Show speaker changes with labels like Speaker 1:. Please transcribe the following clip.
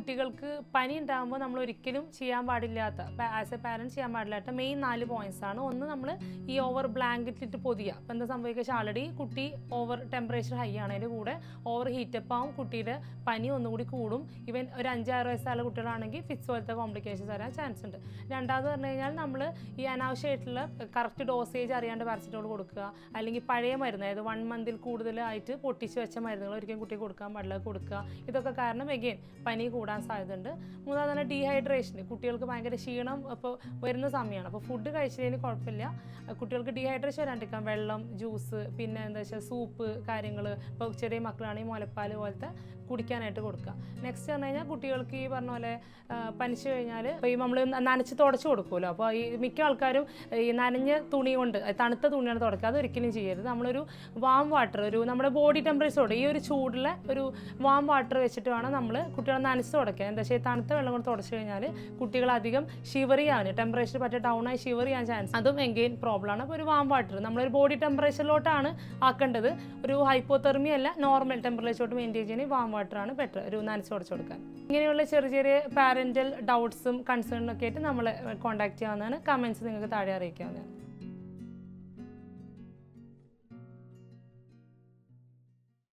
Speaker 1: കുട്ടികൾക്ക് പനി ഉണ്ടാകുമ്പോൾ നമ്മൾ ഒരിക്കലും ചെയ്യാൻ പാടില്ലാത്ത ആസ് എ പാരൻറ്റ് ചെയ്യാൻ പാടില്ലാത്ത മെയിൻ 4 പോയിന്റ്സ് ആണ്. ഒന്ന്, നമ്മൾ ഈ ഓവർ ബ്ലാങ്കറ്റ് ഇട്ട് പൊതിയുക. അപ്പോൾ എന്താ സംഭവിക്കുക, ആൾറെഡി കുട്ടി ഓവർ ടെമ്പറേച്ചർ ഹൈ ആണ്, അതിൻ്റെ കൂടെ ഓവർ ഹീറ്റപ്പ് ആവും, കുട്ടിയുടെ പനി ഒന്നുകൂടി കൂടും. ഇവൻ ഒരു 5-6 വയസ്സുള്ള കുട്ടികളാണെങ്കിൽ ഫിറ്റ്സ് പോലത്തെ കോംപ്ലിക്കേഷൻസ് വരാൻ ചാൻസ് ഉണ്ട്. രണ്ടാമത് പറഞ്ഞു കഴിഞ്ഞാൽ നമ്മൾ ഈ അനാവശ്യമായിട്ടുള്ള കറക്റ്റ് ഡോസേജ് അറിയാണ്ട് പാരസിറ്റമോൾ കൊടുക്കുക, അല്ലെങ്കിൽ പഴയ മരുന്ന്, അതായത് 1 മന്തിൽ കൂടുതലായിട്ട് പൊട്ടിച്ച് വെച്ച മരുന്നുകൾ ഒരിക്കലും കുട്ടിക്ക് കൊടുക്കാൻ പാടില്ല, കൊടുക്കുക. ഇതൊക്കെ കാരണം എഗെയിൻ പനി കൂടാൻ സാധ്യതയുണ്ട്. മൂന്നാമത് തന്നെ ഡീഹൈഡ്രേഷൻ. കുട്ടികൾക്ക് ഭയങ്കര ക്ഷീണം ഇപ്പോൾ വരുന്ന സമയമാണ്. അപ്പോൾ ഫുഡ് കഴിച്ചതിന് കുഴപ്പമില്ല, കുട്ടികൾക്ക് ഡീഹൈഡ്രേഷൻ വരാണ്ടിരിക്കാം. വെള്ളം, ജ്യൂസ്, പിന്നെ എന്താ വെച്ചാൽ സൂപ്പ് കാര്യങ്ങൾ, ഇപ്പോൾ ചെറിയ മക്കളാണെങ്കിൽ മുലപ്പാൽ പോലത്തെ കുടിക്കാനായിട്ട് കൊടുക്കുക. നെക്സ്റ്റ് പറഞ്ഞു കഴിഞ്ഞാൽ കുട്ടികൾക്ക് ഈ പറഞ്ഞ പോലെ പനിച്ചു കഴിഞ്ഞാൽ ഇപ്പോൾ ഈ നമ്മൾ നനച്ച് തുടച്ച് കൊടുക്കുമല്ലോ, അപ്പോൾ ഈ മിക്ക ആൾക്കാരും ഈ നനഞ്ഞ തുണി കൊണ്ട്, തണുത്ത തുണിയാണ് തുടക്കുക. അതൊരിക്കലും ചെയ്യരുത്. നമ്മളൊരു വാം വാട്ടർ, ഒരു നമ്മുടെ ബോഡി ടെമ്പറേച്ചറോട് ഈ ഒരു ചൂടുള്ള ഒരു വാം വാട്ടർ വെച്ചിട്ട് വേണം നമ്മൾ കുട്ടികളെ നനച്ച് തുടക്കുക. എന്താ വെച്ചാൽ തണുത്ത വെള്ളം കൊണ്ട് തുടച്ച് കഴിഞ്ഞാൽ കുട്ടികളധികം ഷിവർ ചെയ്യാൻ, ടെമ്പറേച്ചർ പറ്റ ഡൗൺ ആയി ഷിവർ ചെയ്യാൻ ചാൻസ്, അതും എഗെയിൻ പ്രോബ്ലം ആണ്. അപ്പോൾ ഒരു വാം വാട്ടർ നമ്മളൊരു ബോഡി ടെമ്പറേച്ചറിലോട്ടാണ് ആക്കേണ്ടത്. ഒരു ഹൈപ്പോതെർമി അല്ല, നോർമൽ ടെമ്പറേച്ചറോട്ട് മെയിൻറ്റെയിൻ ചെയ്യുന്ന വാം വാട്ടറാണ് ബെറ്റർ ഒരു നനച്ച് തുടച്ച് കൊടുക്കാൻ. ഇങ്ങനെയുള്ള ചെറിയ ചെറിയ പാരൻ്റൽ ഡൗട്ട്സും കൺസേണും ഒക്കെ ആയിട്ട് നമ്മളെ കോൺടാക്ട് ചെയ്യാവുന്നതാണ്. കമൻറ്റ്സ് നിങ്ങൾക്ക് താഴെ അറിയിക്കാവുന്നതാണ്.